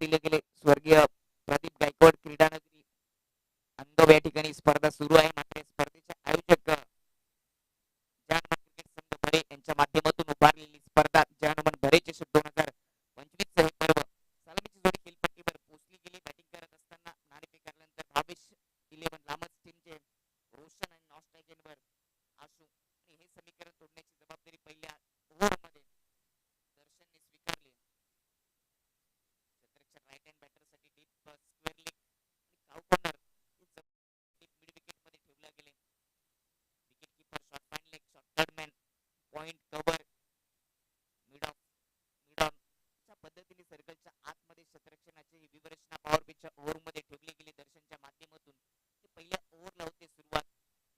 दिले गेले. स्वर्गीय प्रदीप गायकवाड क्रीडानगरी अंदोब या ठिकाणी स्पर्धा सुरू आहे. मात्र स्पर्धेचे आयोजक जहानुमान क्रिकेट संघ भरे यांच्या माध्यमातून उभारलेली स्पर्धा जहानुमान भरे चषक 2025 हे पर्व सलामीची जोडी खेळपट्टीवर पोहोचली गेली. बॅटिंग करत असताना नाणे फेकारल्यानंतर भावेश 11 लांबच टीमचे रोशन आणि नॉस्ट्रॅगनवर आशू आणि हे समीकरण तोडण्याची जबाबदारी पहिल्या ओव्हरमध्ये दर्शनने स्वीकारली. क्षेत्ररक्षक राईट हँड बॅटरसाठी डीप स्क्वेअर लेग आणि काव कॉर्नर मिड विकेट मध्ये ठेवले गेले. Wicket keeper short point leg short third man point cover mid on अशा पद्धतीने सर्कलच्या आतमध्ये क्षेत्ररक्षणाची व्यूहरचना पॉवर पिचच्या ओव्हरमध्ये ठेवली गेली. दर्शनच्या माध्यमातून ते पहिल्या ओव्हरला होते सुरुवात.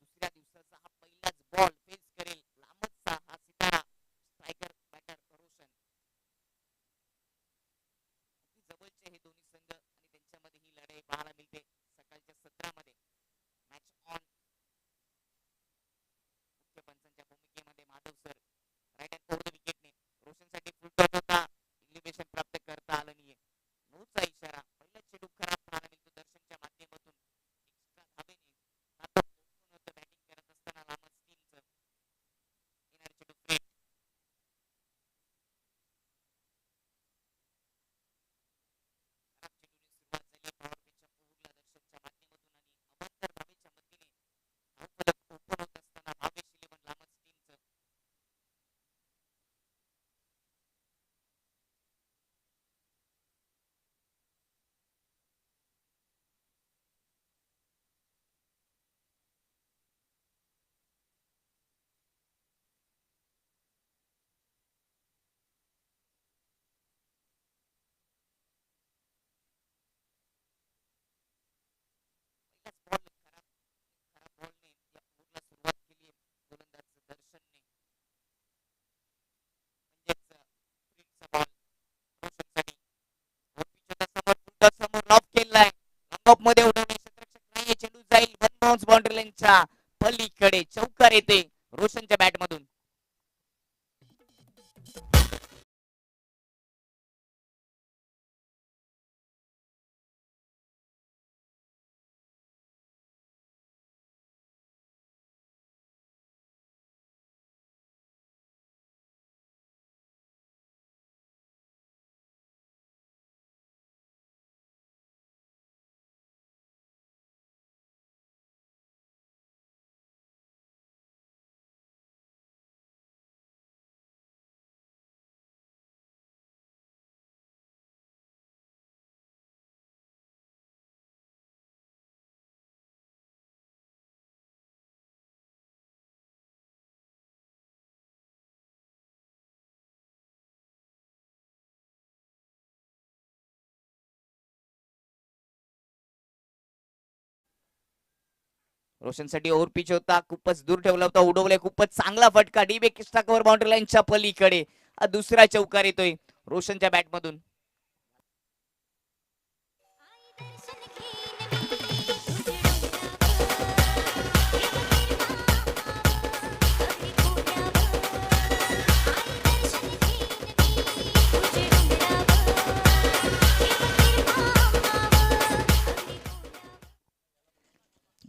दुसऱ्या दिवसाचा हा पहिलाच बॉल फेस करेल लांबचा हा सितारा स्ट्रायकर बॅटर रोशन. जवळचे हे दोन्ही संघ आणि त्यांच्यामध्ये ही लढाई पाहायला मिळते सकाळच्या सत्रामध्ये. मॅच ऑन मुख्य पंचांच्या भूमिकेमध्ये Madhav sir right hand over the विकेटने रोशनसाठी फुल टॉस होता. इलिव्हेशन प्राप्त करता आलं नाहीये. नऊचा इशारा. पहिला चेंडू खराब पाहायला मिळतो दर्शनच्या माध्यमातून. एक्स्ट्रा धावेने होतं बॅटिंग करत असताना लांबच टीमचं येणारे चेंडू फ्रेट. खराब चेंडूने सुरुवात झाली पॉवर पिचच्या ओव्हरला दर्शनच्या माध्यमातून आणि अवांतर धावेच्या मदतीने धावफलक ओपन होत असताना भावेश 11 लांबच टीमचं पहिलाच बॉल खराब बॉलने या ओव्हरला सुरुवात केली आहे गोलंदाज दर्शनने. म्हणजेच फ्रीचा बॉल रोशनसाठी. ओपीच्या समोर फुलटॉस समोर लॉफ केलाय. लॉंग ऑफ मध्ये उडवणे क्षेत्ररक्षक नाहीये. चेंडू जाईल वन बाउन्स बाउंड्री लाईनच्या पलीकडे. चौकार येते रोशनच्या बॅट मधून. रोशनसाठी ओव्हर पिच होता. खूपच दूर ठेवला होता. उडवले खूपच चांगला फटका. डीप एक्स्ट्रा कव्हर बाउंड्री लाईनच्या पलीकडे. दुसरा चौकार येतोय रोशनच्या बॅट मधून.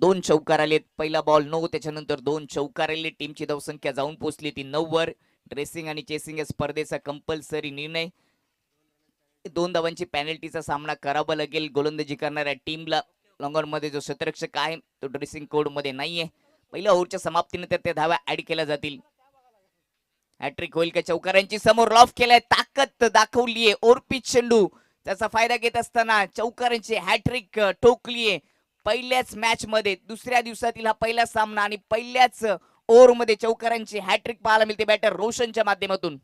दोन चौकार आलेत. पहिला बॉल 9 त्याच्यानंतर दोन चौकार आले. टीमची धावसंख्या जाऊन पोहोचली ती 9 वर. ड्रेसिंग आणि चेसिंग या स्पर्धेचा कंपल्सरी निर्णय. 2 धावांची पॅनल्टीचा सामना करावा लागेल गोलंदाजी करणाऱ्या टीमला. लॉंगर मध्ये जो क्षेत्ररक्षक आहे तो ड्रेसिंग कोड मध्ये नाहीये. पहिल्या ओव्हरच्या समाप्तीनंतर त्या धावा ऍड केल्या जातील. हॅट्रिक होईल का चौकारांची. समोर लॉफ केलाय. ताकद दाखवलीये. ओव्हर पिच चेंडू त्याचा फायदा घेत असताना चौकारांची हॅट्रिक ठोकलीये पहिल्याच मॅच मध्ये. दुसऱ्या दिवसातील हा पहिला सामना आणि पहिल्याच ओव्हर मध्ये चौकारांची हॅट्रिक पाहायला मिळते बॅटर रोशनच्या माध्यमातून.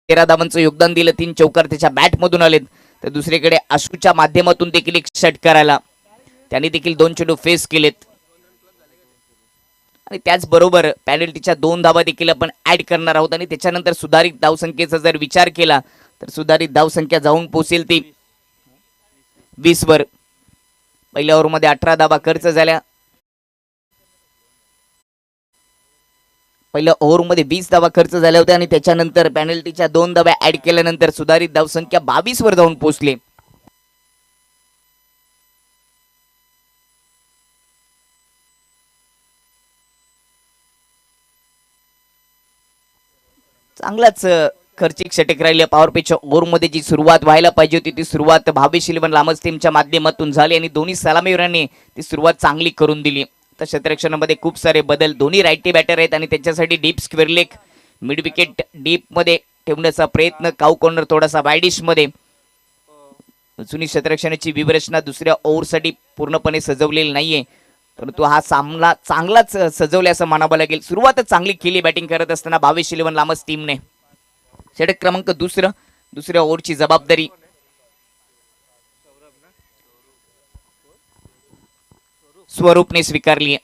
13 धावांचं योगदान दिलं, 3 चौकार त्याच्या बॅट मधून आलेत. तर दुसरीकडे आशूच्या माध्यमातून देखील एक षटकार आला, त्यांनी देखील 2 चेंडू फेस केलेत. आणि त्याचबरोबर पॅनल्टीच्या 2 धावा देखील आपण ऍड करणार आहोत. आणि त्याच्यानंतर सुधारित धावसंख्येचा जर विचार केला तर सुधारित धावसंख्या जाऊन पोहोचेल ती 20 वर. पहिल्या ओव्हरमध्ये 18 धावा खर्च झाल्या. पहिल्या ओव्हरमध्ये 20 धावा खर्च झाल्या होत्या आणि त्याच्यानंतर पॅनल्टीच्या 2 धावा ऍड केल्यानंतर सुधारित धावसंख्या 22 वर जाऊन पोहोचली. चांगलाच खर्चिक षटक राहिले. पॉवर प्लेच्या ओव्हरमध्ये जी सुरुवात व्हायला पाहिजे होती ती सुरुवात भावेश इलेव्हन लामस टीमच्या माध्यमातून झाली आणि दोन्ही सलामीवीरांनी ती सुरुवात चांगली करून दिली. तर क्षेत्ररक्षणामध्ये खूप सारे बदल. दोन्ही रायटी बॅटर आहेत आणि त्यांच्यासाठी deep square leg, mid wicket deep मध्ये ठेवण्याचा प्रयत्न, काऊ कॉर्नर थोडासा वायडिश मध्ये. जुनी क्षेत्ररक्षणाची व्यूहरचना दुसऱ्या ओव्हरसाठी पूर्णपणे सजवलेली नाहीये, परंतु हा सामना चांगलाच सजवला असं म्हणावं लागेल. सुरुवातच चांगली केली बॅटिंग करत असताना भावेश इलेव्हन लामस टीमने. षटक क्रमांक दुसऱ्या ओव्हरची जबाबदारी स्वरूपने स्वीकारली.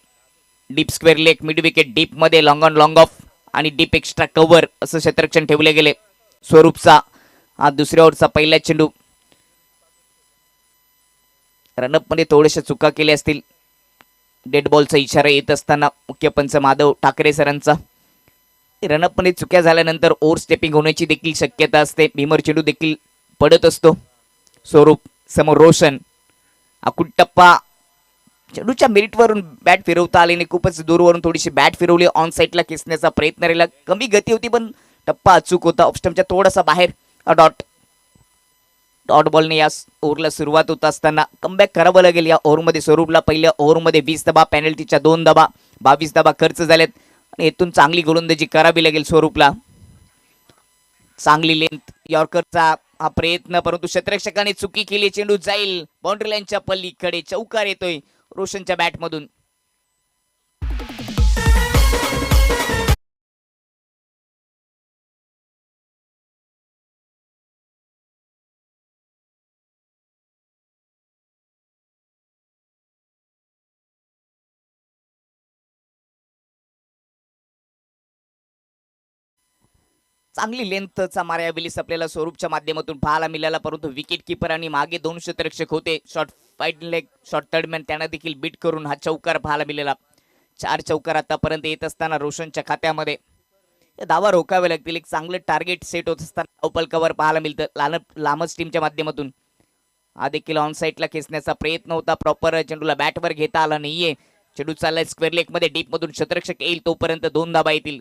Deep square leg, mid wicket deep मध्ये, लॉंग ऑन लॉंग ऑफ आणि डीप एक्स्ट्रा कव्हर असं क्षेत्ररक्षण ठेवले गेले. स्वरूपचा हा दुसऱ्या ओव्हरचा पहिला चेंडू. रनअप मध्ये थोडेसे चुका केल्या असतील. डेड बॉलचा इशारा येत असताना मुख्य पंच माधव ठाकरे सरांचा. रनअप मध्ये चुक्या झाल्यानंतर ओव्हर स्टेपिंग होण्याची देखील शक्यता असते. भीमर चेंडू देखील पडत असतो. स्वरूप समोर रोशन. आकुट टप्पा, चेंडूच्या मेरिटवरून बॅट फिरवता आली नाही, खूपच दूरवरून थोडीशी बॅट फिरवली. ऑन साईडला खेचण्याचा प्रयत्न राहिला, कमी गती होती पण टप्पा अचूक होता. ऑफस्टमच्या थोडासा बाहेर डॉट बॉलने या ओव्हरला सुरुवात होत असताना कमबॅक करावं लागेल. या ओव्हरमध्ये स्वरूपला पहिल्या ओव्हरमध्ये 20 धावा, पॅनल्टीच्या 2 धावा, 22 धावा खर्च झाल्यात आणि इथून चांगली गोलंदाजी करावी लागेल स्वरूपला. चांगली लेंथ, यॉर्करचा हा प्रयत्न, परंतु क्षेत्ररक्षकाने चुकी केली. चेंडू जाईल बाउंड्री लाईनच्या पलीकडे. चौकार येतोय रोशनच्या बॅटमधून. चांगली लेंथचा मार्या विलिस आपल्याला स्वरूपच्या माध्यमातून पाहायला मिळाला, परंतु विकेट किपर आणि मागे 2 क्षेत्ररक्षक होते. Short fight leg, short third man त्यांना देखील बीट करून हा चौकार पाहायला मिळाला. 4 चौकार आतापर्यंत येत असताना रोशनच्या खात्यामध्ये. धावा रोखावे लागतील. एक चांगलं टार्गेट सेट होत असताना धावपलकावर पाहायला मिळतं लामस टीमच्या माध्यमातून. हा देखील ऑन साईडला खेचण्याचा प्रयत्न होता. प्रॉपर चेंडूला बॅटवर घेता आला नाहीये. चेंडू चाललाय स्क्वेअर लेग मध्ये, डीप मधून क्षेत्ररक्षक येईल तोपर्यंत 2 धावा येतील.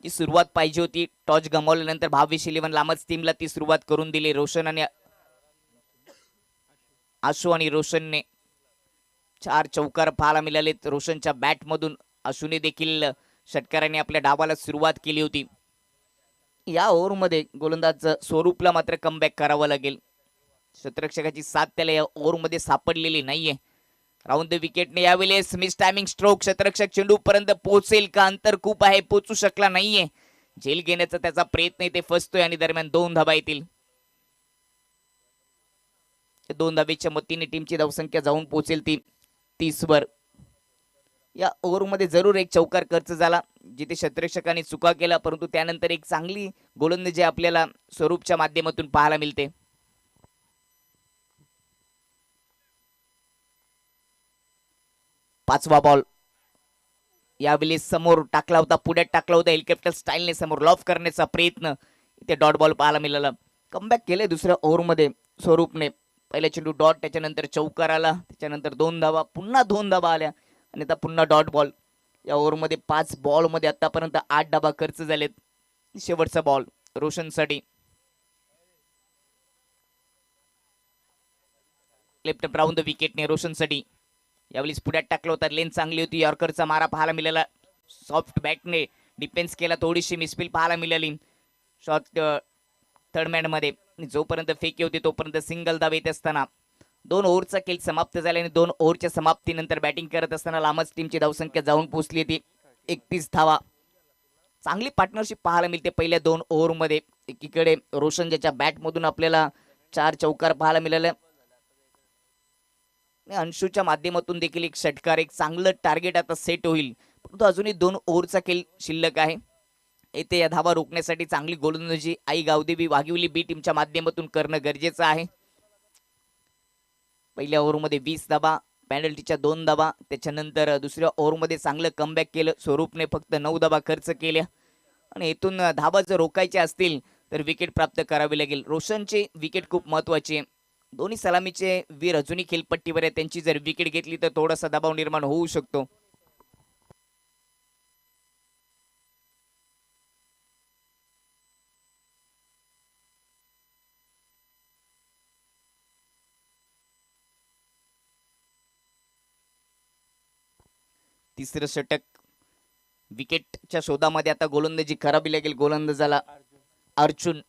ती सुरुवात पाहिजे होती. टॉच गमावल्यानंतर भावेश इलेव्हन लामस टीमला ती सुरुवात करून दिली. रोशन आणि आशू आणि रोशनने 4 चौकार पाहायला मिळालेत रोशनच्या बॅटमधून. आशूने देखील षटकाराने आपल्या डावाला सुरुवात केली होती. या ओव्हरमध्ये गोलंदाज स्वरूपला मात्र कमबॅक करावं लागेल. क्षेत्ररक्षकाची साथ त्याला या ओव्हरमध्ये सापडलेली नाहीये. राऊंड द विकेटने यावेळेस मिस टायमिंग स्ट्रोक. क्षेत्ररक्षक चेंडू पर्यंत पोहोचेल का? अंतर खूप आहे, पोहोचू शकला नाहीये. झेल घेण्याचा त्याचा प्रयत्न इथे फसतोय आणि दरम्यान 2 धावा येतील. 2 धावेच्या मतीने टीमची धावसंख्या जाऊन पोहोचेल ती 30 वर. या ओव्हरमध्ये जरूर एक चौकार खर्च झाला जिथे क्षेत्ररक्षकाने चुका केला, परंतु त्यानंतर एक चांगली गोलंदाजी आपल्याला स्वरूपच्या माध्यमातून पाहायला मिळते. पाचवा बॉल यावेळी समोर टाकला होता, पुढ्यात टाकला होता. हेलिकॉप्टर स्टाईलने समोर लॉफ करण्याचा प्रयत्न, इथे डॉट बॉल पाहायला मिळाला. कमबॅक केले दुसऱ्या ओव्हरमध्ये स्वरूपने. पहिला चेंडू डॉट, त्याच्यानंतर चौकार आला, त्याच्यानंतर 2 धावा, पुन्हा 2 धावा आल्या आणि आता पुन्हा डॉट बॉल. या ओव्हरमध्ये 5 बॉलमध्ये आतापर्यंत 8 धावा खर्च झालेत. शेवटचा बॉल रोशनसाठी. लेफ्ट राऊंड द विकेटने रोशनसाठी. यावेळी पुढ्यात टाकला होता, लेन चांगली होती. यॉर्करचा मारा पाहायला मिळाला. सॉफ्ट बॅटने डिफेन्स केला, थोडीशी मिसफिल पाहायला मिळाली शॉर्ट थर्ड मॅन मध्ये. जोपर्यंत फेकी होती तोपर्यंत सिंगल धाव येत असताना 2 ओव्हरचा खेळ समाप्त झाल्याने 2 ओव्हरच्या समाप्तीनंतर बॅटिंग करत असताना लामस टीमची धावसंख्या जाऊन पोहोचली होती 31 धावा. चांगली पार्टनरशिप पाहायला मिळते पहिल्या 2 ओव्हरमध्ये. एकीकडे रोशन ज्याच्या बॅटमधून आपल्याला 4 चौकार पाहायला मिळाले. अंशूच्या माध्यमातून देखील एक षटकार, एक चांगलं टार्गेट आता सेट होईल. परंतु अजूनही 2 ओव्हरचा खेळ शिल्लक आहे. येथे या धावा रोखण्यासाठी चांगली गोलंदाजी आई गावदेवी वाघिवली बी टीमच्या माध्यमातून करणं गरजेचं आहे. पहिल्या ओव्हरमध्ये 20 धावा, पेनल्टीच्या 2 धावा. त्याच्यानंतर दुसऱ्या ओव्हरमध्ये चांगलं कमबॅक केलं. स्वरूपने फक्त 9 धावा खर्च केल्या आणि इथून धावा जर रोखायच्या असतील तर विकेट प्राप्त करावी लागेल. रोशनची विकेट खूप महत्वाची आहे. दोन्ही सलामीचे वीर अजूनही खेळपट्टीवर आहे. त्यांची जर विकेट घेतली तर थोडासा दबाव निर्माण होऊ शकतो. तिसरं षटक, विकेटच्या शोधामध्ये आता गोलंदाजी करावी लागेल गोलंदाजाला. अर्जुन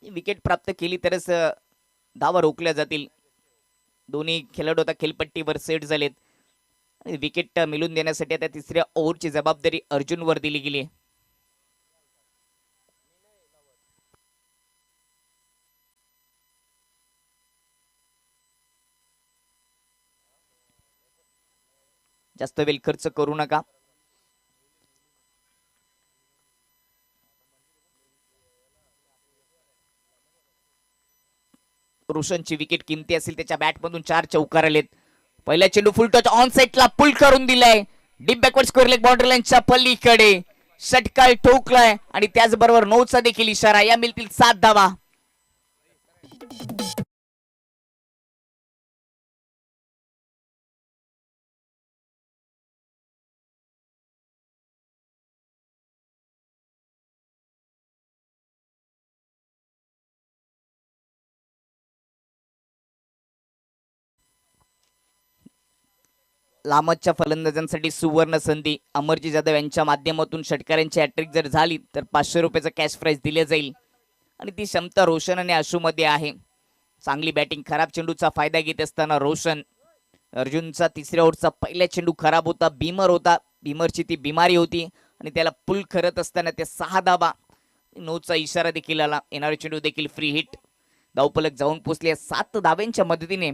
विकेट प्राप्त केली तरच धावा रोखल्या जातील. दोन्ही खेळाडू आता खेळपट्टीवर सेट झालेत. विकेट मिळून देण्यासाठी आता तिसऱ्या ओव्हरची जबाबदारी अर्जुनवर दिली गेली. जास्त वेळ खर्च करू नका. रोशनची विकेट किमती असेल. त्याच्या बॅटमधून 4 चौकार आलेत. पहिला चेंडू फुल टच ऑन साइडला पुल करून दिलाय. Deep backward score leg boundary लाईनच्या पलीकडे षटकार ठोकलाय आणि त्याचबरोबर 9चा देखील इशारा. या मिळतील 7 धावा. लामतच्या फलंदाजांसाठी सुवर्ण संधी. अमरजी जाधव यांच्या माध्यमातून षटकारांची हॅट्रिक जर झाली तर 500 रुपयाचं कॅश प्राइज दिले जाईल आणि ती क्षमता रोशन आणि आशूमध्ये आहे. चांगली बॅटिंग, खराब चेंडूचा फायदा घेत असताना रोशन. अर्जुनचा तिसऱ्या ओव्हरचा पहिला चेंडू खराब होता, बीमर होता. बीमरची ती बिमारी होती आणि त्याला पुल करत असताना ते 6 धावा. 9चा इशारा देखील आला. येणारा चेंडू देखील फ्री हिट. धावफलक जाऊन पोहोचले. 7 धाव्यांच्या मदतीने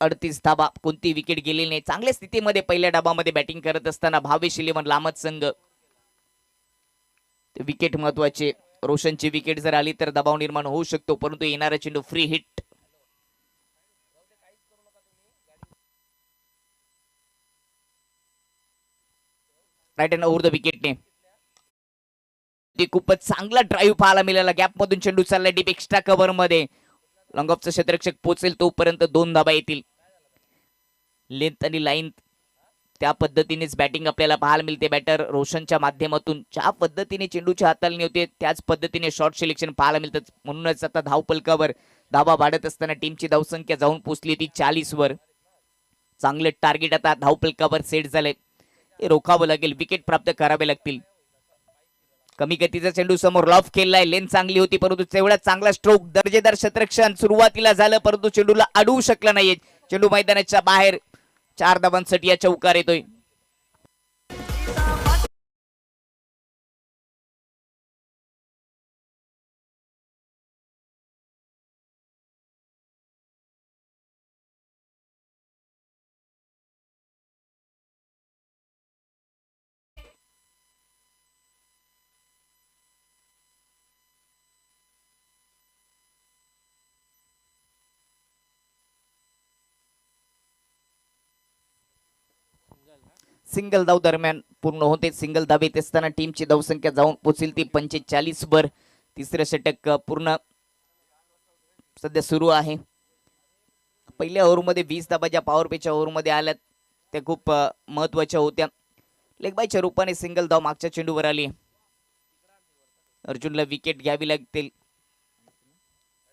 38 धाबा. कोणती विकेट गेलेली नाही. चांगल्या स्थितीमध्ये पहिल्या डाबामध्ये बॅटिंग करत असताना भावेश इलेव्हन लामत संघ. विकेट महत्वाचे. रोशनची विकेट जर आली तर दबाव निर्माण होऊ शकतो, परंतु येणारा चेंडू free hit. Right hand over the विकेटने खूपच चांगला ड्राईव्ह पाहायला मिळाला. गॅप मधून चेंडू चालला डीप एक्स्ट्रा कव्हर मध्ये. लॉंग ऑफचा क्षेत्ररक्षक पोहोचेल तोपर्यंत 2 धाबा येतील. लेंथ आणि लाईन त्या पद्धतीनेच बॅटिंग आपल्याला पाहायला मिळते. बॅटर रोशनच्या माध्यमातून ज्या पद्धतीने चेंडूच्या हाताळणी होते त्याच पद्धतीने शॉर्ट सिलेक्शन पाहायला मिळतात. म्हणूनच आता धावपलकावर धाबा वाढत असताना टीमची धावसंख्या जाऊन पोहोचली ती 40 वर. चांगले टार्गेट आता धावपलकावर सेट झाले. रोखावं लागेल. विकेट प्राप्त करावे लागतील. कमी गतीचा चेंडू समोर लॉफ केलाय. लेन चांगली होती परंतु तेवढा चांगला स्ट्रोक, दर्जेदार क्षेत्ररक्षण सुरुवातीला झालं परंतु चेंडूला अडवू शकला नाहीये. चेंडू मैदानाच्या बाहेर. 4 धावांसाठी या चौकार येतोय. सिंगल धाव दरम्यान पूर्ण होते. सिंगल धाव येत असताना टीमची धावसंख्या जाऊन पोहोचेल ती 45 वर. तिसरं षटक पूर्ण सध्या सुरू आहे. पहिल्या ओव्हरमध्ये 20 धावा ज्या पॉवर प्लेच्या ओव्हरमध्ये आल्यात त्या खूप महत्वाच्या होत्या. लेगबायच्या रूपाने सिंगल धाव मागच्या चेंडूवर आली. अर्जुनला विकेट घ्यावी लागतील.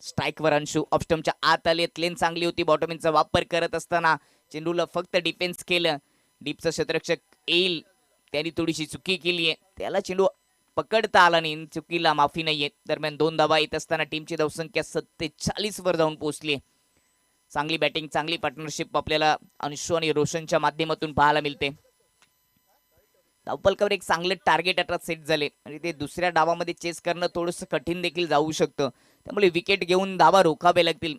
स्ट्राईकवर अंशू. ऑफस्टमच्या आत आलेत. लेन चांगली होती. बॉटमिनचा वापर करत असताना चेंडूला फक्त डिफेन्स केलं. डीपचा क्षेत्ररक्षक येईल. त्यांनी थोडीशी चुकी केली आहे. त्याला चेंडू पकडता आला नाही. चुकीला माफी नाहीये. दरम्यान 2 धावा येत असताना टीमची धावसंख्या 47 वर जाऊन पोहोचली. चांगली बॅटिंग, चांगली पार्टनरशिप आपल्याला अंशू आणि रोशनच्या माध्यमातून पाहायला मिळते. धावपलकावर एक चांगले टार्गेट आता सेट झाले आणि ते दुसऱ्या डावामध्ये चेस करणं थोडंसं कठीण देखील जाऊ शकतं. त्यामुळे विकेट घेऊन धावा रोखावे लागतील.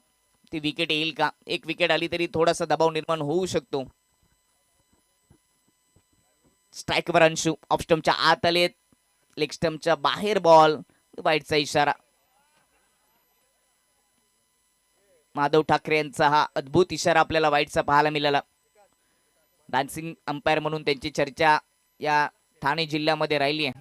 ती विकेट येईल का? एक विकेट आली तरी थोडासा दबाव निर्माण होऊ शकतो. स्ट्राईकवर अंशू ऑफ स्टंपच्या आत आले, लेग स्टंपच्या बाहेर बॉल, वाईटचा इशारा. माधव ठाकरे यांचा हा अद्भुत इशारा आपल्याला वाईटचा पाहायला मिळाला. डान्सिंग अंपायर म्हणून त्यांची चर्चा या ठाणे जिल्ह्यामध्ये राहिली आहे.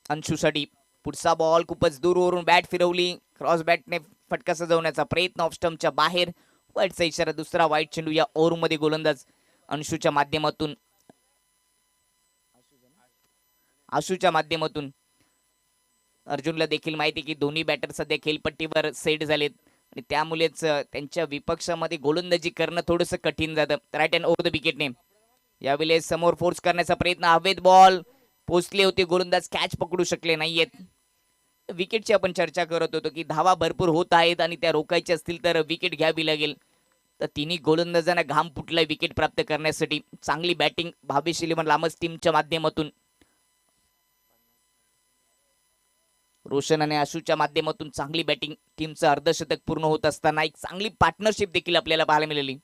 अंशूसाठी पुढचा बॉल खूपच दूरवरून बॅट फिरवली, क्रॉस बॅटने फटका सजवण्याचा प्रयत्न, ऑफ स्टंपच्या बाहेर, वाईटचा इशारा. दुसरा वाईट चेंडू या ओव्हरमध्ये गोलंदाज अंशूच्या माध्यमातून अर्जुनला देखील माहिती की दोन्ही बॅटर सध्या खेळपट्टीवर सेट झालेत आणि त्यामुळेच त्यांच्या विपक्षामध्ये गोलंदाजी करणं थोडंसं कठीण जातं. राईट हँड ओव्हर द विकेटने यावेळेस समोर फोर्स करण्याचा प्रयत्न, हवेत बॉल पोचले होते, गोलंदाज कॅच पकडू शकले नाहीयेत. विकेटची आपण चर्चा करत होतो की धावा भरपूर होत आहेत आणि त्या रोखायच्या असतील तर विकेट घ्यावी लागेल. तर तिन्ही गोलंदाजांना घाम फुटलाय विकेट प्राप्त करण्यासाठी. चांगली बॅटिंग भावेश इलेव्हन लामस टीमच्या माध्यमातून, रोशन आणि आशूच्या माध्यमातून चांगली बॅटिंग. टीमचं अर्धशतक पूर्ण होत असताना एक चांगली पार्टनरशिप देखील आपल्याला पाहायला मिळाली.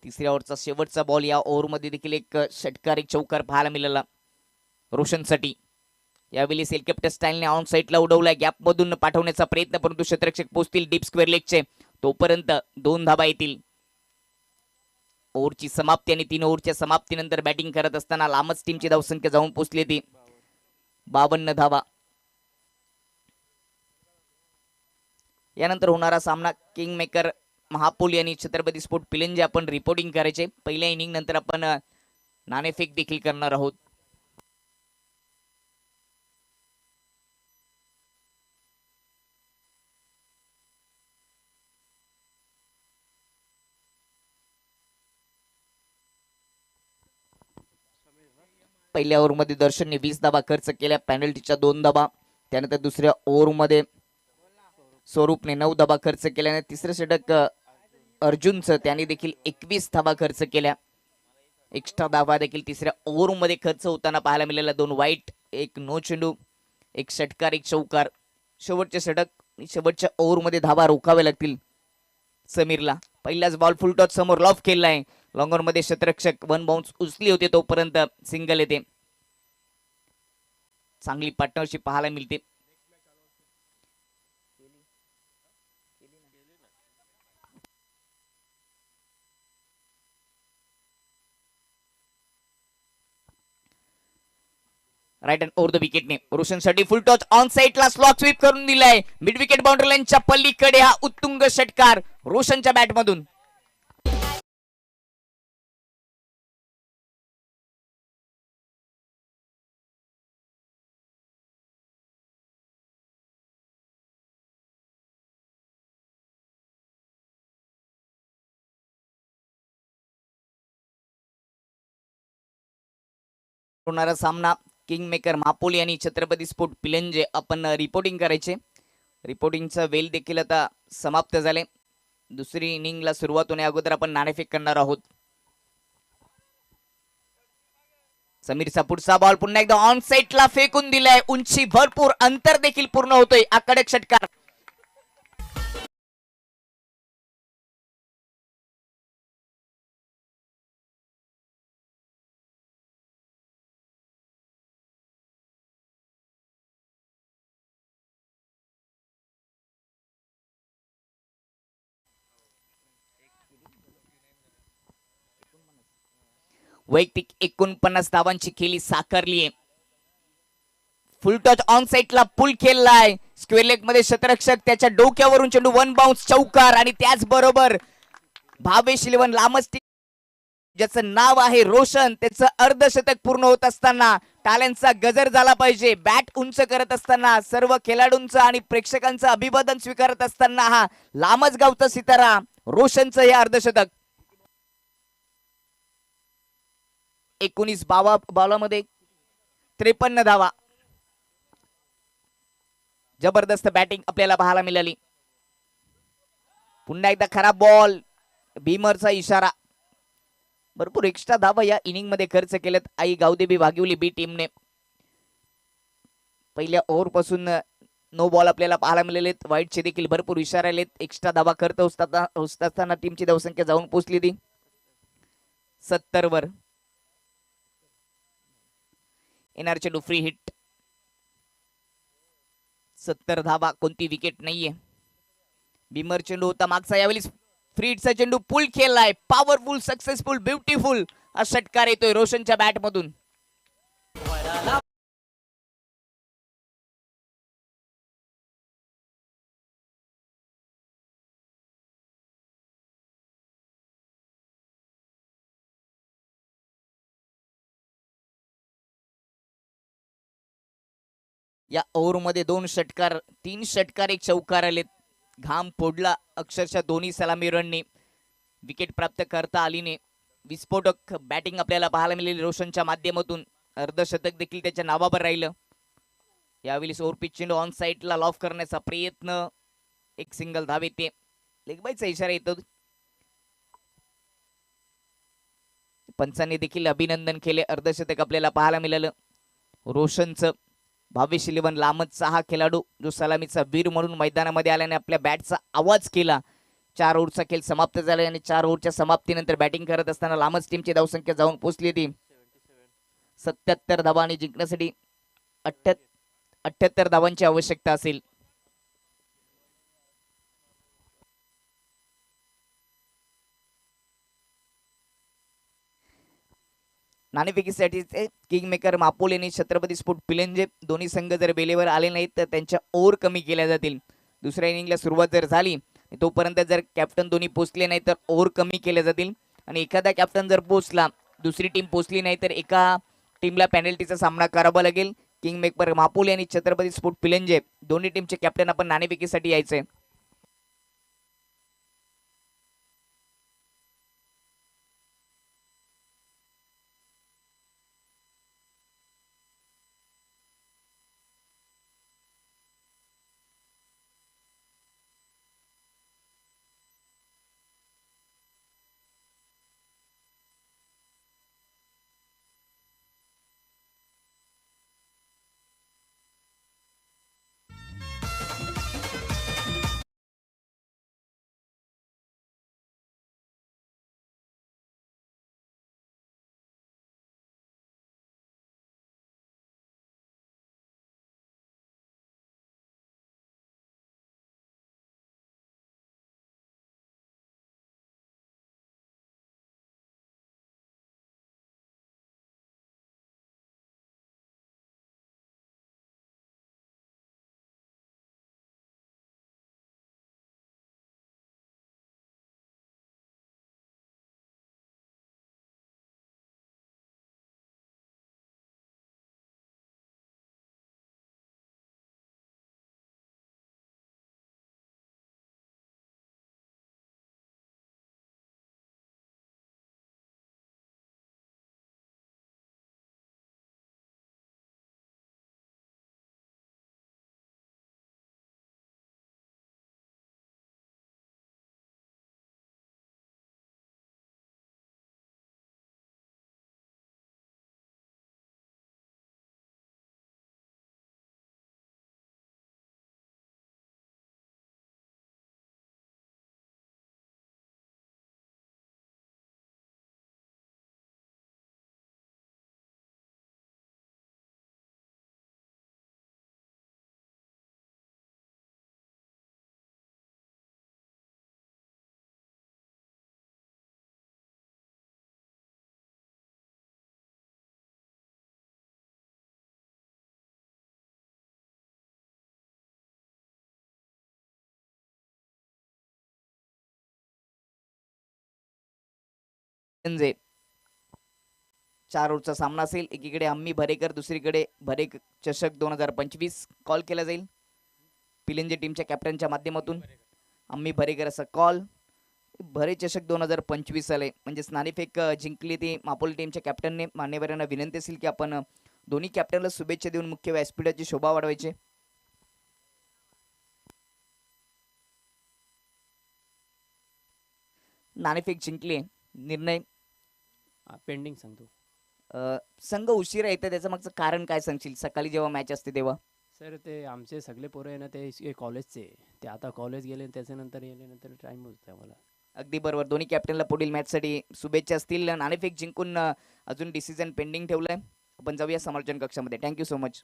तिसऱ्या ओव्हरचा शेवटचा बॉल या ओव्हरमध्ये देखील एक षटकार, एक चौकार पाहायला मिळाला रोशनसाठी. यावेळी हेलिकॉप्टर स्टाईलने ऑन साईडला उडवलाय, गॅप मधून पाठवण्याचा प्रयत्न, परंतु क्षेत्ररक्षक पोहोचतील डीप स्क्वेअर लेगचे, तोपर्यंत 2 धाबा येतील. ओव्हरची समाप्ती आणि 3 ओव्हरच्या समाप्तीनंतर बॅटिंग करत असताना लामच टीमची धावसंख्या जाऊन पोहोचली ती 52 धावा. यानंतर होणारा सामना किंग मेकर महापोली आणि छत्रपती स्पोर्ट पिलंजे आपण रिपोर्टिंग करायचे. पहिल्या इनिंग नंतर आपण नाणेफेक देखील करणार आहोत. पहिल्या ओव्हरमध्ये दर्शनने 20 धाबा खर्च केल्या, पेनल्टीच्या 2 धाबा. त्यानंतर दुसऱ्या ओव्हरमध्ये स्वरूपने 9 धाबा खर्च केल्याने तिसरं षटक अर्जुनचं त्याने देखील 21 धाबा खर्च केल्या. एक्स्ट्रा धाबा देखील तिसऱ्या ओव्हरमध्ये खर्च होताना पाहायला मिळाला. 2 वाईट, एक नो चेंडू, एक षटकार, एक चौकार. शेवटचे षटक, शेवटच्या ओव्हरमध्ये धाबा रोखावे लागतील समीरला. पहिलाच बॉल फुल टॉस समोर लॉफ केलाय, लॉंगर मध्ये क्षेत्ररक्षक 1 बाउन्स उचली होते, तोपर्यंत सिंगल येते. चांगली पार्टनरशिप पाहायला मिळते. राईट हँड ओव्हर द विकेटने रोशनसाठी फुल टॉच ऑन साईडला स्लॉक स्वीप करून दिलाय. मिड विकेट बाउंड्री लाईनच्या पल्लीकडे हा उत्तुंग षटकार रोशनच्या बॅटमधून. होणारा सामना किंग मेकर महापोली आणि छत्रपती स्पोर्ट पिलंजे आपण रिपोर्टिंग करायचे. रिपोर्टिंगचा वेल देखील आता समाप्त झाले. दुसरी इनिंगला सुरुवात होण्या अगोदर आपण नाणेफेक करणार आहोत. समीरचा पुढचा बॉल पुन्हा एकदा ऑन साईडला फेकून दिलाय, उंची भरपूर, अंतर देखील पूर्ण होतोय. आकडक षटकार. वैयक्तिक 49 धावांची खेळी साकारली आहे. फुल टच ऑन साईडला पुल खेळलाय, स्क्वेअर लेग मध्ये क्षेत्ररक्षक त्याच्या डोक्यावरून चेंडू 1 बाउन्स, चौकार. आणि त्याचबरोबर भावेश इलेव्हन लामस ज्याचं नाव आहे रोशन, त्याचं अर्धशतक पूर्ण होत असताना टाळ्यांचा गजर झाला पाहिजे. बॅट उंच करत असताना सर्व खेळाडूंचं आणि प्रेक्षकांचं अभिवादन स्वीकारत असताना हा लामच गावचा सितारा रोशनचं हे अर्धशतक. 19 बॉलामध्ये 53 धावा. जबरदस्त बॅटिंग आपल्याला पाहायला मिळाली. पुन्हा एकदा खराब बॉल, भीमरचा इशारा. भरपूर एक्स्ट्रा धावा या इनिंग मध्ये खर्च केलेत आई गावदेवी वाघिवली बी टीमने. पहिल्या ओव्हर पासून नो बॉल आपल्याला पाहायला मिळाले. वाईटचे देखील भरपूर इशारे आलेत. एक्स्ट्रा धावा करत असताना टीमची धावसंख्या जाऊन पोहोचली ती 70 वर. येणार चेंडू फ्री हिट. 70 धावा, कोणती विकेट नाहीये. भीमर चेंडू होता मागचा, यावेळी फ्री हिटचा चेंडू पुल खेळलाय. पॉवरफुल, सक्सेसफुल, ब्युटिफुल हा षटकार येतोय रोशनच्या बॅट मधून. या ओव्हर मध्ये 2 षटकार, 3 षटकार, 1 चौकार आलेत. घाम फोडला अक्षरशः दोन्ही सलामी रननी. विकेट प्राप्त करता आली नाही. विस्फोटक बॅटिंग आपल्याला पाहायला मिळाली रोशनच्या माध्यमातून. अर्धशतक देखील त्याच्या नावावर राहिलं. यावेळी ओव्हर पिच चेंडू ऑन साईडला लॉफ करण्याचा प्रयत्न, एक सिंगल धाव येते. लेगबाईचा इशारा येतो. पंचांनी देखील अभिनंदन केले. अर्धशतक आपल्याला पाहायला मिळालं रोशनचं. भावेश इलेव्हन लामतचा हा खेळाडू जो सलामीचा वीर म्हणून मैदानामध्ये आल्याने आपल्या बॅटचा आवाज केला. 4 ओव्हरचा खेळ समाप्त झाला आणि 4 ओव्हरच्या समाप्तीनंतर बॅटिंग करत असताना लामत टीमची धावसंख्या जाऊन पोहोचली ती 77 धावा आणि जिंकण्यासाठी 78 धावांची आवश्यकता असेल. नाणेफेकीसाठी किंग मेकर मापोल आणि छत्रपती स्पोर्ट पिलंजे दोन्ही संघ जर बेलेवर आले नाहीत तर त्यांच्या ओव्हर कमी केल्या जातील. दुसऱ्या इनिंगला सुरुवात जर झाली तोपर्यंत जर कॅप्टन दोन्ही पोहोचले नाही तर ओव्हर कमी केल्या जातील. आणि एखादा कॅप्टन जर पोहोचला, दुसरी टीम पोहोचली नाही तर एका टीमला पेनल्टीचा सामना करावा लागेल. किंग मेकर मापोल आणि छत्रपती स्पोर्ट पिलंजे दोन्ही टीमचे कॅप्टन आपण नाणेफेकीसाठी यायचे. म्हणजे 4 ओव्हरचा सामना असेल. एकीकडे अम्मी भरेकर, दुसरीकडे भरे चषक 2025 कॉल केला जाईल पिलिंजे टीमच्या कॅप्टनच्या माध्यमातून. अम्मी भरेकर असा कॉल. भरे चषक 2025 आले म्हणजे नाणेफेक जिंकली ती मापोल टीमच्या कॅप्टनने. मान्यवरांना विनंती असेल की आपण दोन्ही कॅप्टनला शुभेच्छा देऊन मुख्य व्यासपीठाची शोभा वाढवायची. नाणेफेक जिंकली. निर्णय पेंडिंग सांगतो. संघ उशिरा येतं त्याचं मागचं कारण काय सांगशील? सकाळी जेव्हा मॅच असते तेव्हा सर ते आमचे सगळे पोरं आहे ना ते कॉलेजचे, ते आता कॉलेज गेले त्याच्यानंतर गेल्यानंतर टाइम होतो आम्हाला. अगदी बरोबर. दोन्ही कॅप्टनला पुढील मॅचसाठी शुभेच्छा असतील. नाणेफेक जिंकून अजून डिसिजन पेंडिंग ठेवलंय. आपण जाऊया समालोचन कक्षामध्ये. Thank you so much.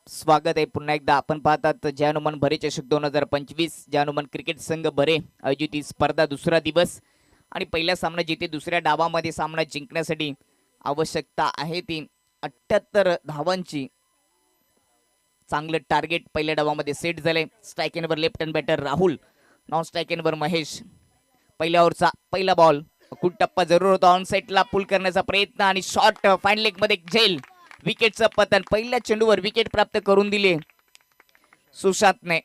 स्वागत आहे पुन्हा एकदा. आपण पाहतात जय हनुमान भरे चषक 2025. जय हनुमान क्रिकेट संघ भरे आयोजित ही स्पर्धा दुसरा दिवस आणि पहिला सामना जिथे दुसऱ्या डावामध्ये सामना जिंकण्यासाठी आवश्यकता आहे ती 78 धावांची. चांगलं टार्गेट पहिल्या डावामध्ये सेट झाले. स्ट्राईक एंडवर left hand batter Rahul, non strike एंडवर महेश. पहिल्या ओव्हरचा पहिला बॉल, खूप टप्पा जरूर होता. ऑन साईडला पुल करण्याचा प्रयत्न आणि शॉट फाईन लेग मध्ये झेल. विकेटचं पतन. पहिल्या चेंडूवर विकेट प्राप्त करून दिले सुशांतने.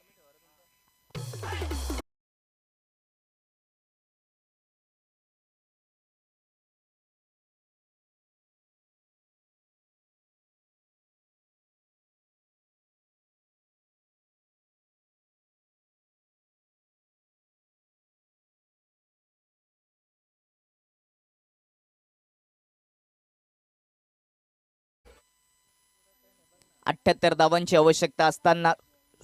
अठ्ठ्याहत्तर धावांची आवश्यकता असताना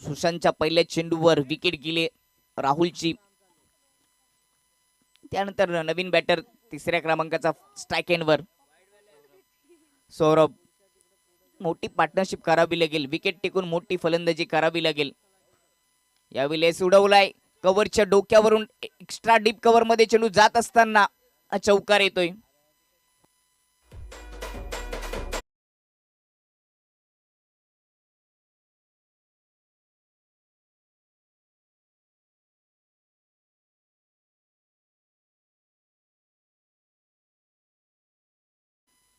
सुशांतच्या पहिल्या चेंडूवर विकेट गेली राहुलची. त्यानंतर नवीन बॅटर तिसऱ्या क्रमांकाचा स्ट्राईक एंडवर सौरभ. मोठी पार्टनरशिप करावी लागेल. विकेट टिकून मोठी फलंदाजी करावी लागेल. यावेळेस उडवलाय कव्हरच्या डोक्यावरून. एक्स्ट्रा डीप कव्हर मध्ये चेंडू जात असताना चौकार येतोय.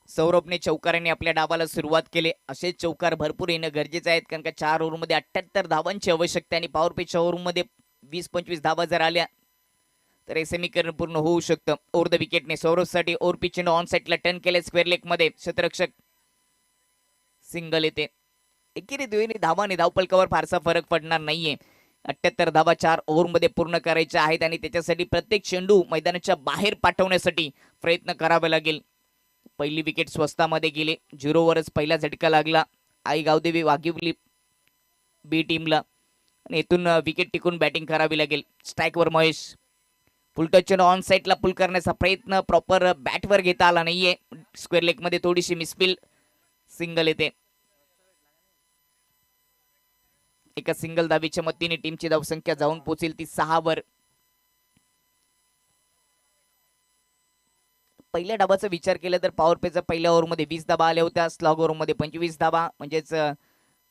सौरभने चौकाराने आपल्या डावाला सुरुवात केली. असे चौकार भरपूर येणं गरजेचं आहे, कारण का 4 ओव्हरमध्ये 78 धावांची आवश्यकता आणि पॉवर प्लेच्या ओव्हरमध्ये 20-25 धावा जर आल्या तर हे समीकरण पूर्ण होऊ शकतं. ओव्हर द विकेटने सौरभसाठी ओव्हर पिच चेंडू ऑन साईडला टर्न केले स्क्वेअर लेग मध्ये. शतरक्षक सिंगल येते. एकेरी दुहेरी धावाने धावपलकावर फारसा फरक पडणार नाहीये. 78 धावा 4 ओव्हरमध्ये पूर्ण करायच्या आहेत आणि त्याच्यासाठी प्रत्येक चेंडू मैदानाच्या बाहेर पाठवण्यासाठी प्रयत्न करावा लागेल. पहिली विकेट स्वस्तामध्ये गेली. 0 वरच पहिला झटका लागला आई गावदेवी वाघिवली बी टीमला आणि इथून विकेट टिकून बॅटिंग करावी लागेल. स्ट्राईकवर महेश. फुलटच ऑन साईडला पुल करण्याचा प्रयत्न प्रॉपर बॅटवर घेता आला नाहीये. स्क्वेअर लेग मध्ये थोडीशी मिसफिल. सिंगल येते. एका सिंगल धावीच्या मदतीने टीमची धावसंख्या जाऊन पोहोचेल ती 6 वर. पहिल्या डावाचा विचार केला तर पॉवर प्लेचा पहिल्या ओव्हरमध्ये 20 धावा आल्या होत्या. स्लॉग ओव्हरमध्ये 25 धावा. म्हणजेच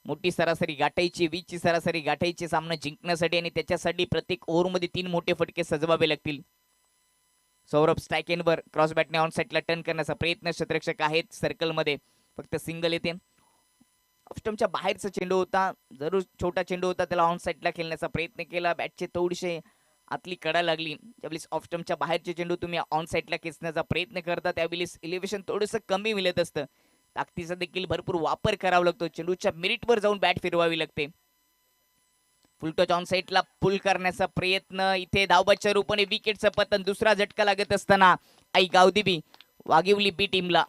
मोठी सरासरी गाठायची, 20 ची सरासरी गाठायची सामना जिंकण्यासाठी आणि त्याच्यासाठी प्रत्येक ओव्हरमध्ये 3 मोठे फटके सजवावे लागतील. सौरभ स्ट्राईक एंडवर क्रॉस बॅटने ऑन साईडला टर्न करण्याचा प्रयत्न. क्षेत्ररक्षक आहेत सर्कलमध्ये, फक्त सिंगल येते. ऑफस्टमच्या बाहेरचा चेंडू होता, जरूर छोटा चेंडू होता, त्याला ऑन साईडला खेळण्याचा प्रयत्न केला. बॅटचे थोडीशे आतली कडा लागली. ज्यावेळेस ऑफस्टमच्या बाहेरचे चेंडू तुम्ही ऑन साईडला खेचण्याचा प्रयत्न करता त्यावेळेस इलेव्हेशन थोडंसं कमी मिळत असतं. ताकदीचा देखील भरपूर वापर करावा लागतो. चेंडूच्या मिरिटवर जाऊन बॅट फिरवावी लागते. फुलटच ऑन साईडला पुल करण्याचा प्रयत्न. इथे धावबाच्या रूपाने विकेटचं पतन. दुसरा झटका लागत असताना आई गावदेवी वाघिवली बी टीमला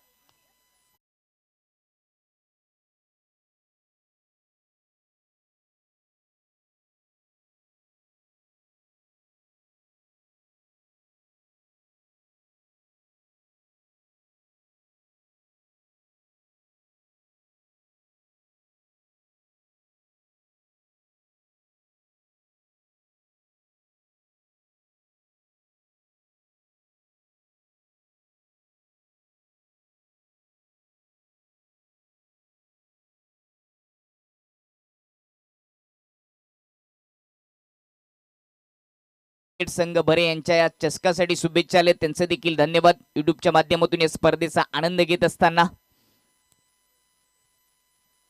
संघ भरे यांच्या या चषकासाठी शुभेच्छा आले, त्यांचे देखील धन्यवाद. युट्यूबच्या माध्यमातून या स्पर्धेचा आनंद घेत असताना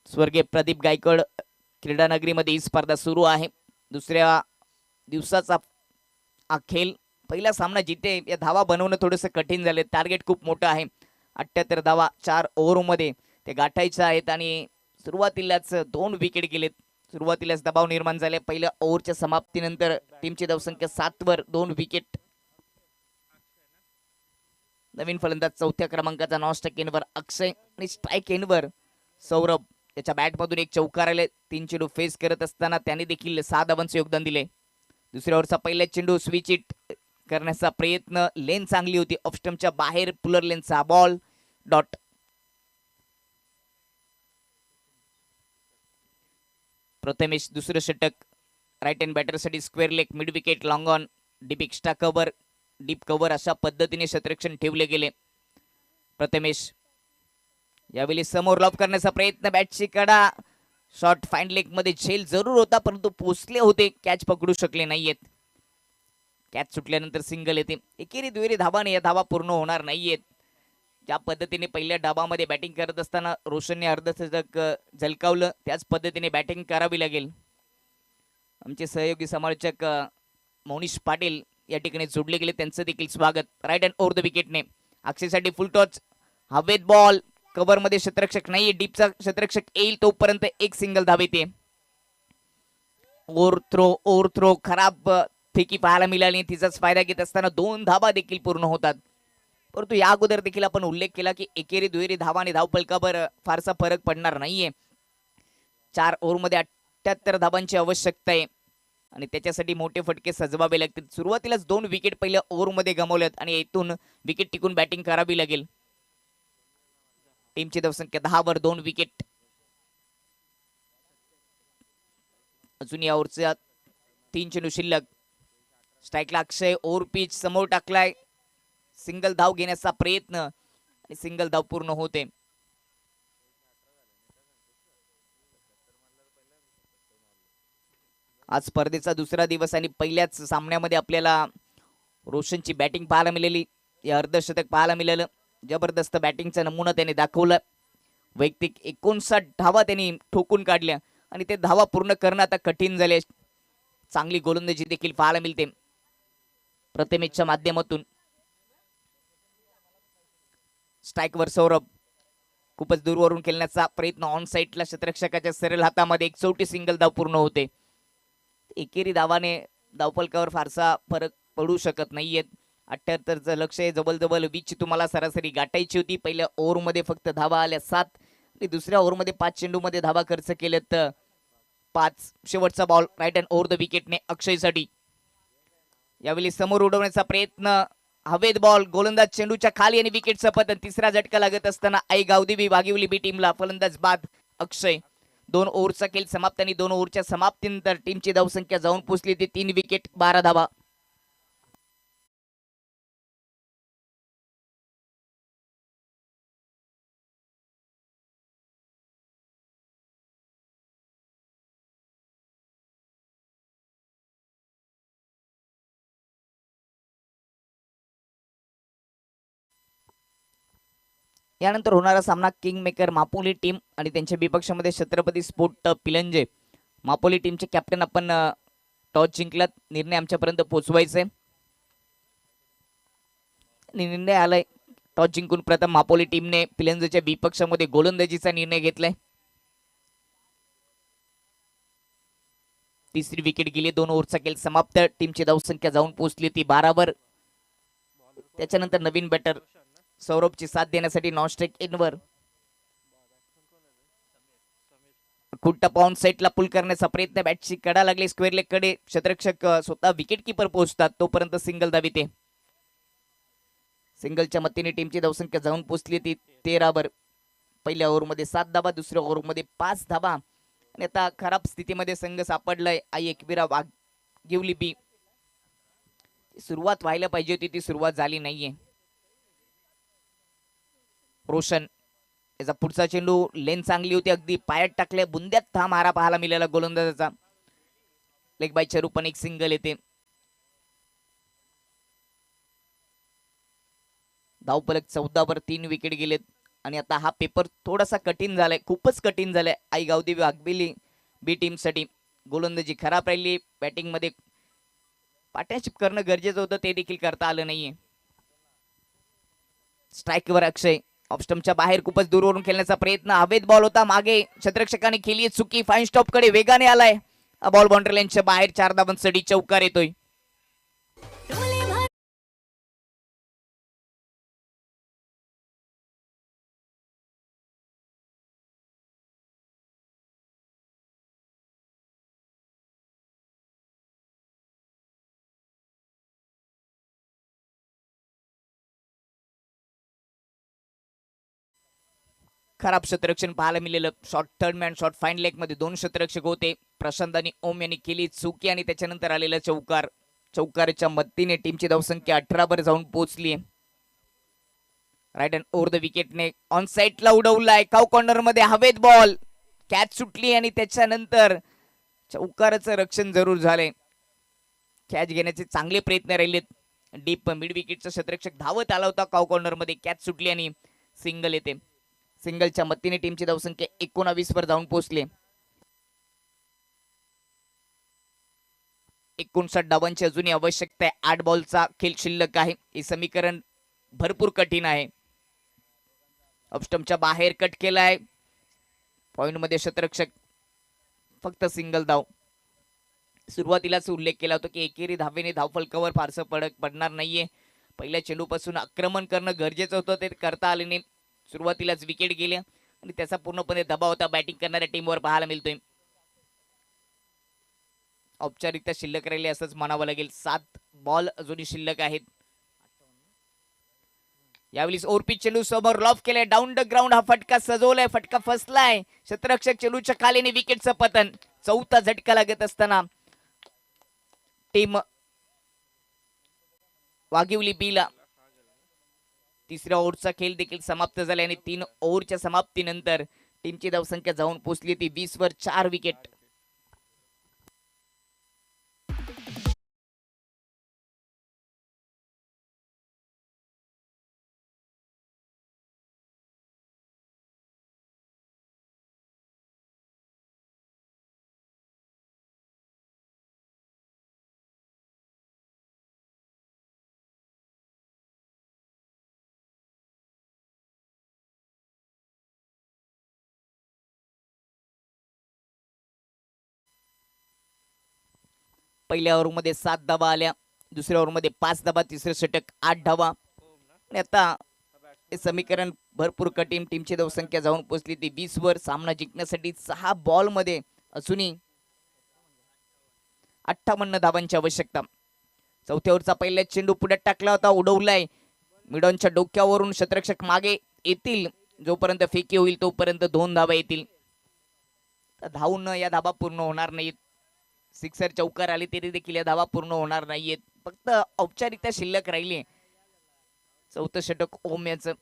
स्वर्गीय प्रदीप गायकवाड क्रीडा नगरीमध्ये ही स्पर्धा सुरू आहे. दुसऱ्या दिवसाचा हा खेळ पहिला सामना जिथे या धावा बनवणं थोडंसं कठीण झालं. टार्गेट खूप मोठं आहे, 78 धावा 4 ओव्हरमध्ये ते गाठायचं आहेत आणि सुरुवातीलाच 2 विकेट गेलेत. सुरुवातीलाच दबाव निर्माण झाले. पहिल्या ओव्हरच्या समाप्तीनंतर टीमची धावसंख्या 7 वर 2 विकेट. नवीन फलंदाज चौथ्या क्रमांकाचा नॉनस्ट्राइक एंडवर अक्षय आणि स्ट्राइक एंडवर सौरभ. त्याच्या बॅटमधून एक चौकार आले. 3 चेंडू फेस करत असताना त्याने देखील 6 धावांचे योगदान दिले. दुसऱ्या ओव्हरचा पहिला चेंडू स्विच इट करण्याचा प्रयत्न, लेन चांगली होती, ऑफ स्टंपच्या बाहेर पुलर लेनचा बॉल, डॉट. प्रथमेश दुसरं षटक. राईट हँड बॅटरसाठी square leg, mid wicket, long on, deep extra cover, deep cover अशा पद्धतीने क्षेत्ररक्षण ठेवले गेले. प्रथमेश यावेळी समोर लॉब करण्याचा प्रयत्न, बॅटची कडा, शॉर्ट फाईन लेग मध्ये झेल जरूर होता परंतु पोचले होते, कॅच पकडू शकले नाहीयेत. कॅच सुटल्यानंतर सिंगल येते. एकेरी दुहेरी धावाने या धावा पूर्ण होणार नाहीयेत. ज्या पद्धतीने पहिल्या डाबामध्ये बॅटिंग करत असताना रोशनने अर्धशतक झलकावलं, त्याच पद्धतीने बॅटिंग करावी लागेल. आमचे सहयोगी समालोचक मोनिश पाटील या ठिकाणी जोडले गेले, त्यांचं देखील स्वागत. राईट हँड ओव्हर द विकेटने अक्षयसाठी फुल टॉच, हवेत बॉल, कव्हर मध्ये क्षेत्ररक्षक नाहीये, डीपचा क्षेत्ररक्षक येईल तोपर्यंत एक सिंगल धाव येते. ओव्हर थ्रो खराब फेकी पाहायला मिळाली, तिचाच फायदा घेत असताना 2 धावा देखील पूर्ण होतात. परंतु या अगोदर देखील आपण उल्लेख केला की एकेरी दुहेरी धावा आणि धावफलकावर फारसा फरक पडणार नाहीये. 4 ओव्हरमध्ये 78 धावांची आवश्यकता आहे आणि त्याच्यासाठी मोठे फटके सजवावे लागतील. सुरुवातीलाच 2 विकेट पहिल्या ओव्हरमध्ये गमावल्यात आणि येथून विकेट टिकून बॅटिंग करावी लागेल. टीमची धावसंख्या 10 वर 2 विकेट. अजून या ओव्हरच्या 3 चेंडू शिल्लक. स्ट्राईकला अक्षय, ओव्हर पिच समोर टाकलाय, सिंगल धाव घेण्याचा प्रयत्न आणि सिंगल धाव पूर्ण होते. आज स्पर्धेचा दुसरा दिवस आणि पहिल्याच सामन्यामध्ये आपल्याला रोशनची बॅटिंग पाहायला मिळाली, या अर्धशतक पाहायला मिळालं. जबरदस्त बॅटिंगचा नमुना त्याने दाखवला. वैयक्तिक 59 धावा त्यांनी ठोकून काढल्या आणि ते धावा पूर्ण करणं आता कठीण झाले. चांगली गोलंदाजी देखील पाहायला मिळते प्रथमेशच्या माध्यमातून. स्ट्राईकवर सौरभ, खूपच दूरवरून खेळण्याचा प्रयत्न, ऑन साईडला क्षेत्ररक्षकाच्या सरळ हातामध्ये एक चौटी सिंगल धाव पूर्ण होते. एकेरी धावाने धावफलकावर फारसा फरक पडू शकत नाहीयेत. 78चं लक्ष आहे, जवळ 20 तुम्हाला सरासरी गाठायची होती. पहिल्या ओव्हरमध्ये फक्त धावा आल्या 7 आणि दुसऱ्या ओव्हरमध्ये 5 चेंडूमध्ये धावा खर्च केलेत 5. शेवटचा ball right hand over the विकेटने अक्षयसाठी. यावेळी समोर उडवण्याचा प्रयत्न, हवेत बॉल, गोलंदाज चेंडूच्या खाली आणि विकेटचं पतन. तिसरा झटका लागत असताना आई गावदेवी वागिवली बी टीमला. फलंदाज बाद अक्षय. 2 ओव्हरचा खेळ समाप्त आणि 2 ओव्हरच्या समाप्तीनंतर टीमची धावसंख्या जाऊन पोहोचली ती 3 विकेट 12 धावा. यानंतर होणारा सामना किंग मेकर मापोली टीम आणि त्यांच्या विपक्षामध्ये छत्रपती स्पोर्ट पिलंजे. मापोली टीमचे कॅप्टन आपण टॉस जिंकलात, निर्णय आमच्यापर्यंत पोहोचवायचा आहे. निर्णय आलाय. टॉस जिंकून प्रथम मापोली टीमने पिलंजेच्या विपक्षामध्ये गोलंदाजीचा निर्णय घेतलाय. तिसरी विकेट गेली. 2 ओव्हरचा खेळ समाप्त. टीमची धावसंख्या जाऊन पोहोचली ती 12 वर. त्याच्यानंतर नवीन बॅटर सौरभची साथ देण्यासाठी नॉनस्ट्राइक एंडवर कुट्टा पाऊन साईडला पुल करण्याचा प्रयत्न, बॅटची कडा लागली स्क्वेअर लेग कडे, क्षेत्ररक्षक स्वतः विकेट किपर पोहोचतात तोपर्यंत सिंगल धाव येते. सिंगलच्या मतीने टीमची धावसंख्या जाऊन पोहोचली ती 13 वर. पहिल्या ओव्हरमध्ये 7 धावा, दुसऱ्या ओव्हरमध्ये 5 धावा आणि आता खराब स्थितीमध्ये संघ सापडलाय आई एकविरा वाघिवली बी. सुरुवात व्हायला पाहिजे होती, ती सुरुवात झाली नाहीये. रोशन याचा पुढचा चेंडू, लेन चांगली होती, अगदी पायात टाकले, बुंद्यात हा मारा पाहायला मिळाला गोलंदाजाचा. लेग बायच्या रूपाने एक सिंगल येते. धावफलक 14 वर 3 विकेट गेलेत आणि आता हा पेपर थोडासा कठीण झालाय, खूपच कठीण झालाय आई गावदेवी वाघबिली बी टीमसाठी. गोलंदाजी खराब राहिली, बॅटिंग मध्ये पार्टनरशिप करणं गरजेचं होतं, ते देखील करता आलं नाहीये. स्ट्राईकवर अक्षय, ऑफस्टमच्या बाहेर खूपच दूरवरून खेळण्याचा प्रयत्न, हवेत बॉल होता, मागे क्षेत्ररक्षकाने केली चुकी, फाईन स्टॉप कडे वेगाने आलाय, बॉल बाउंड्री लाईनच्या बाहेर 4 धावांसाठी चौकार येतोय. खराब क्षेत्ररक्षण पाहायला मिळालं. Short third man short fine leg मध्ये 2 क्षेत्ररक्षक होते, प्रशांत आणि ओम यांनी केली चुकी आणि त्याच्यानंतर आलेला चौकार. चौकारच्या मदतीने टीमची धावसंख्या 18 वर जाऊन पोहोचली. राईट हँड ओव्हर द विकेटने ऑन साईडला उडवलाय, काव कॉर्नर मध्ये हवेत बॉल, कॅच सुटली आणि त्याच्यानंतर चौकाराचं रक्षण जरूर झाले. कॅच घेण्याचे चांगले प्रयत्न राहिलेत. डीप मिड विकेटचा क्षेत्ररक्षक धावत आला होता, काव कॉर्नर मध्ये कॅच सुटली आणि सिंगल येते. सिंगलच्या मदतीने टीमची धावसंख्या 19 वर जाऊन पोहोचली. 59 धावांची अजूनही आवश्यकता आहे. 8 बॉलचा खेळ शिल्लक आहे. हे समीकरण भरपूर कठीण आहे. अपस्टमच्या बाहेर कट केलाय, पॉइंट मध्ये क्षेत्ररक्षक फक्त सिंगल धाव. सुरुवातीलाच उल्लेख केला होता की एकेरी धावेने धावफलकावर फारसं पडणार नाहीये. पहिल्या चेंडूपासून आक्रमण करणं गरजेचं होतं, ते करता आले नाही. सुरुवातीलाच विकेट गेल्या आणि त्याचा पूर्णपणे दबाव होता बॅटिंग करणाऱ्या टीमवर पाहायला मिळतोय. औपचारिकता शिल्लक राहिली असंच म्हणावं लागेल. 7 बॉल अजूनही शिल्लक आहेत. यावेळी ओरपीच चेंडू समोर लॉफ केलाय, डाऊन द ग्राउंड, हा फटका सजवलाय, फटका फसलाय. क्षेत्ररक्षक चेंडूच्या खालीने विकेटचं पतन. चौथा झटका लागत असताना टीम वाघिवली बीला तिसऱ्या ओव्हरचा खेळ देखील समाप्त झाला आणि 3 ओव्हरच्या समाप्तीनंतर टीमची धावसंख्या जाऊन पोहोचली ती 20 वर. 4 विकेट. पहिल्या ओव्हरमध्ये 7 धावा आल्या, दुसऱ्या ओव्हरमध्ये 5 धावा, तिसरं षटक 8 धावा. आणि आता हे समीकरण भरपूर कठीण. टीमची धावसंख्या जाऊन पोहोचली ती 20 वर. सामना जिंकण्यासाठी 6 बॉल मध्ये अजूनही 58 धावांची आवश्यकता. चौथ्या ओव्हरचा पहिला चेंडू पुढे टाकला होता, उडवलाय, मिडॉनच्या डोक्यावरून क्षेत्ररक्षक मागे येतील. जोपर्यंत फेकी होईल तोपर्यंत 2 धावा येतील. धावून या धावा पूर्ण होणार नाहीत. सिक्सर चौकार आले तरी देखील या धावा पूर्ण होणार नाहीयेत. फक्त औपचारिकता शिल्लक राहिली. चौथं षटक ओम याचं.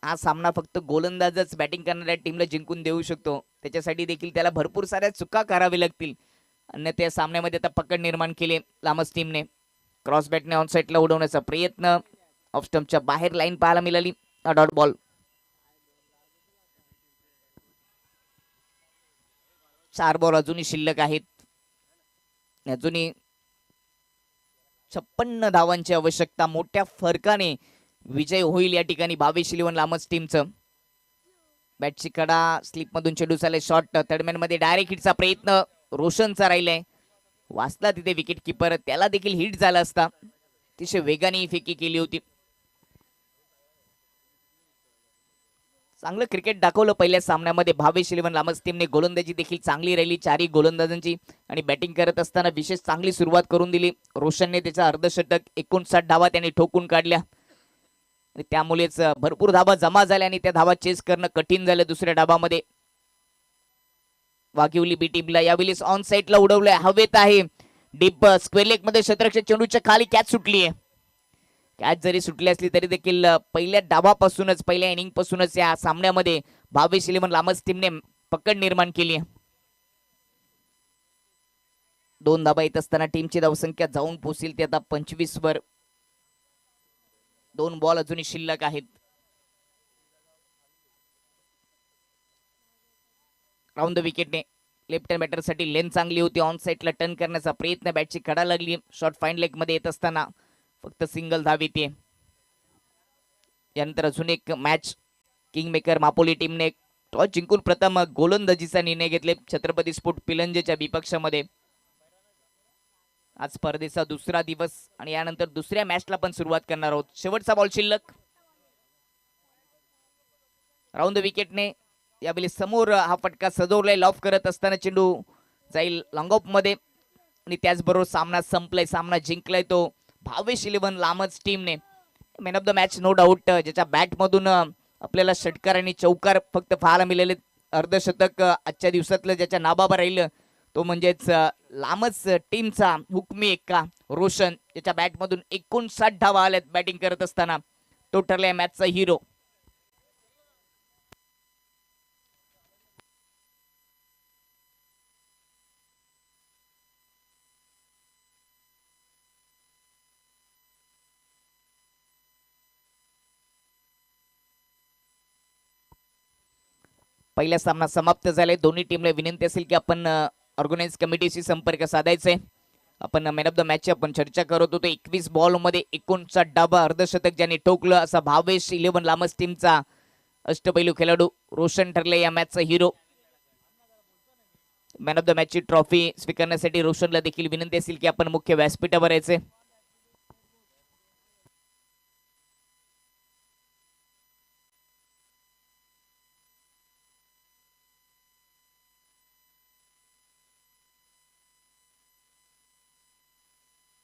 हा सामना फक्त गोलंदाजच बॅटिंग करणाऱ्या टीमला जिंकून देऊ शकतो, त्याच्यासाठी देखील त्याला भरपूर साऱ्या चुका कराव्या लागतील. अन्यथा या सामन्यामध्ये आता पकड निर्माण केली लामस टीमने. क्रॉस बॅटने ऑन साईडला उडवण्याचा प्रयत्न, ऑफ स्टंपच्या बाहेर लाईन पाहायला मिळाली, डॉट बॉल. 4 बॉल अजूनही शिल्लक आहेत. अजूनही 56 धावांची आवश्यकता. मोठ्या फरकाने विजय होईल या ठिकाणी 22-11 लामस टीमचं. बॅटची कडा, स्लिप मधून चेंडू चालले, शॉर्ट थर्डमॅन मध्ये डायरेक्ट हिटचा प्रयत्न रोशनचा राहिलाय. वाचला तिथे विकेट किपर, त्याला देखील हिट झाला असता. अतिशय वेगाने ही फेकी केली होती. चांगलं क्रिकेट दाखवलं पहिल्या सामन्यामध्ये 22-11 लामस टीमने. गोलंदाजी देखील चांगली राहिली चारही गोलंदाजांची आणि बॅटिंग करत असताना विशेष चांगली सुरुवात करून दिली. रोशनने त्याचा अर्धशतक 59 धावा त्याने ठोकून काढल्या आणि त्यामुळेच भरपूर धावा जमा झाल्या आणि त्या धावा चेस करणं कठीण झालं दुसऱ्या डावामध्ये. वाघिवली बी टीमला यावेळी ऑन साईडला उडवलंय, हवेत आहे, डीप स्क्वेअर लेग मध्ये क्षेत्ररक्षक चेंडूच्या खाली कॅच सुटली आहे. कॅच जरी सुटली असली तरी देखील पहिल्या डावापासूनच, पहिल्या इनिंग पासूनच या सामन्यामध्ये 22-11 लामस टीमने पकड निर्माण केली आहे. 2 धावा येत असताना टीमची धावसंख्या जाऊन पोहोचेल ती आता 25 वर. 2 बॉल अजूनही शिल्लक आहेत. राऊंड द विकेटने लेफ्ट हँड बॅटरसाठी लेन चांगली होती. ऑन साईडला टर्न करण्याचा प्रयत्न, बॅटची कडा लागली. शॉट फाईन लेग मध्ये येत असताना फक्त सिंगल धाव येते. यानंतर अजून एक मॅच किंग मेकर मापोली टीमने टॉस जिंकून प्रथम गोलंदाजीचा निर्णय घेतले छत्रपती स्पोर्ट पिलंजेच्या विपक्षामध्ये. आज स्पर्धेचा दुसरा दिवस आणि यानंतर दुसऱ्या मॅचला पण सुरुवात करणार आहोत. शेवटचा बॉल शिल्लक. राऊंड द विकेटने यावेळी समोर हा फटका सजवलाय. लॉफ करत असताना चेंडू जाईल लॉंग ऑफ मध्ये आणि त्याचबरोबर सामना संपलाय, सामना जिंकलाय तो भावेश 11 लामच टीमने. Man of the match no doubt, ज्याच्या बॅट मधून आपल्याला षटकार आणि चौकार फक्त पाहायला मिळाले. अर्धशतक आजच्या दिवसातलं ज्याच्या नाबाबा राहिलं तो म्हणजेच लामच टीमचा हुकमी एक्का रोशन, ज्याच्या बॅट मधून 59 धावा आल्यात बॅटिंग करत असताना. तो ठरलाय मॅचचा हिरो. पहिला सामना समाप्त झालाय. दोन्ही टीमला विनंती असेल की आपण ऑर्गनाइज कमिटीशी संपर्क साधायचा आहे. आपण मॅन ऑफ द मॅचची आपण चर्चा करत होतो. 21 बॉल मध्ये 59 डाबा, अर्धशतक ज्याने ठोकलं असा भावेश 11 लामस टीमचा अष्टपैलू खेळाडू रोशन ठरले या मॅचचा हिरो. मॅन ऑफ द मॅचची ट्रॉफी स्वीकारण्यासाठी रोशनला देखील विनंती असेल की आपण मुख्य व्यासपीठावर यायचे.